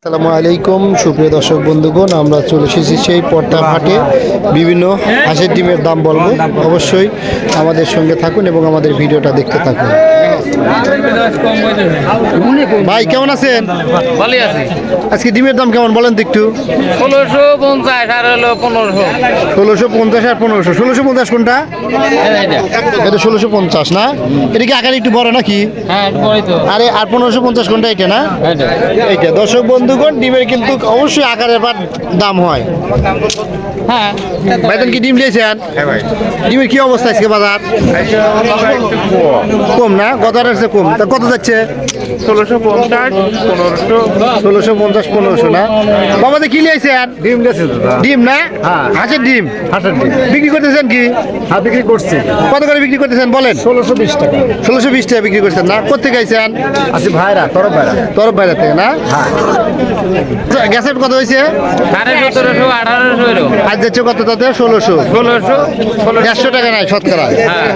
আসসালামু আলাইকুম সুপ্রিয় দর্শক বন্ধুগণ, আমরা চলে এসেছি সেই পট্টা হাটে। বিভিন্ন হাঁসের ডিমের দাম বলবো, অবশ্যই আমাদের সঙ্গে থাকুন এবং আমাদের ভিডিওটা দেখতে থাকুন। ভাই কেমন আছেন? ভালোই আছে। আজকে ডিমের দাম কেমন বলেন তো একটু। 1650 আর হলো 1500। 1650 আর 1500। 1650 কোনটা? এটা 1650 না? এটা কি আকারে একটু বড় নাকি? হ্যাঁ একটু বড়ই তো। আরে আর 1550 কোনটা? এটা না, এইটা। দর্শক বন্ধুগণ, ডিমের কিন্তু অবশ্যই আকারের পার দাম হয়। হ্যাঁ ভাইজান কি ডিম নিয়েছেন? ডিমের কি অবস্থা আজকে বাজার? কম না, গত হাটের চেয়ে কম। তা কত যাচ্ছে? 1650 1500 1650 1500 না? বাবাতে কি নিয়েছেন? ডিম গেছে দাদা। ডিম না, হ্যাঁ। হাঁসের ডিম হাঁসের ডিম বিক্রি করতেছেন কি? হ্যাঁ বিক্রি করছি কত করে বিক্রি করতেছেন বলেন? 1620 টাকা। 1620 টাকা বিক্রি করছেন না? কোথেকে আইছেন? আছি ভাইরা তরফ ভাইরা। তরফ বাইরে থেকে না? হ্যাঁ গ্যাসের কত হয়েছে? 1750 1800 হলো। আজ যাচ্ছে কত তাতে? 1600। 1600 150 টাকা নাই শতকরা। হ্যাঁ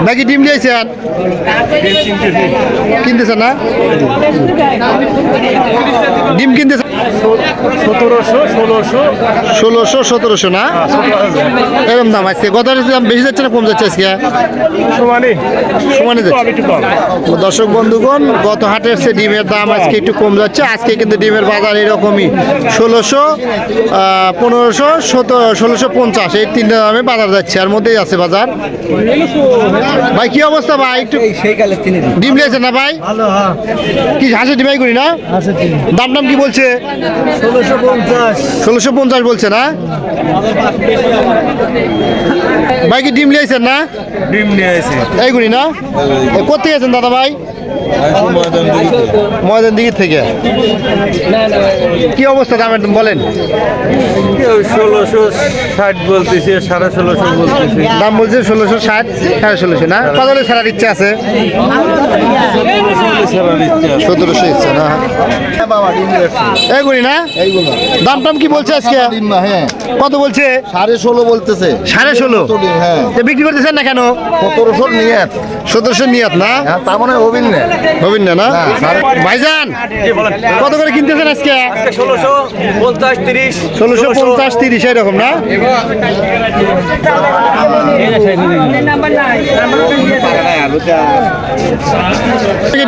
নাকি ডিম নিয়েছেন? কিনতেছেন না? ডিম কিনতেছেন 1700 1600 1600 1700 না? এরকম দাম আজকে। গত হাটের দাম বেশি যাচ্ছে না কম যাচ্ছে আজকে? সমানে সমানে যাচ্ছে। একটু কম। দর্শক বন্ধুগণ, গত হাটের চেয়ে ডিমের দাম আজকে একটু কম যাচ্ছে। আজকে কিন্তু ডিমের বাজার এরকমই 1600 1500 1650 এই তিনটা দামে বাজার যাচ্ছে। আর মধ্যেই আছে বাজার। ভাই কি অবস্থা ভাই? একটু ডিম নিয়েছেন না ভাই? কি হাঁসের ডিমাই করি না? দাম কি বলছে? 1650 বলছে না? ভাই কি ডিম নিয়েছেন না? ডিম নিয়ে এসে এইগুলি না? কোথেকে আছেন দাদা ভাই? ময়দান দিকে থেকে। কি অবস্থা দামের বলেন? 1660 বলতেছে 1650 বলতেছে। দাম বলছে 1660 1650 না? কত হলে ছাড়ার ইচ্ছা আছে? 1700 ইচ্ছা না? এইগুলি না? দাম কি বলছে আজকে? কত বলছে? 16.5 বলতেছে। 16.5। হ্যাঁ বিক্রি করতেছেন না কেন? 1700 নিয়ত। 1700 নিয়ত না? হ্যাঁ তার মানে অভিন না। হবেন না না? ভাইজান কত করে কিনতেছেন আজকে? 1650 30 1650 30 এরকম না?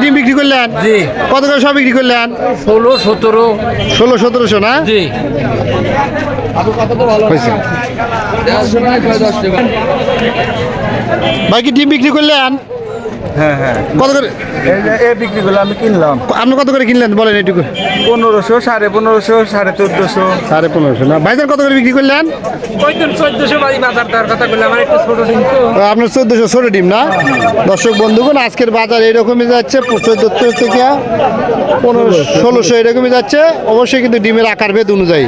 ডিম বিক্রি করলেন? জি। কত করে সব বিক্রি করলেন? 16 17 16 1700 না? জি। হয়েছে। ভাই কি ডিম বিক্রি করলেন? হ্যাঁ হ্যাঁ কত করে এ বিক্রি করলে আমি কিনলাম আপনি কত করে কিনলেন বলেন এটুকু? 1500 1550 1450 1550 না? ভাইজান কত করে বিক্রি করলেন? 1400 বাড়ি বাজার দর কথা বললাম, আমার একটু ছোট দিন তো। আপনার 1400 ছোট ডিম না? দর্শক বন্ধুগণ, আজকের বাজার এরকমই যাচ্ছে। 1400 থেকে 1500 1600 এরকমই যাচ্ছে। অবশ্যই কিন্তু ডিমের আকার ভেদ অনুযায়ী।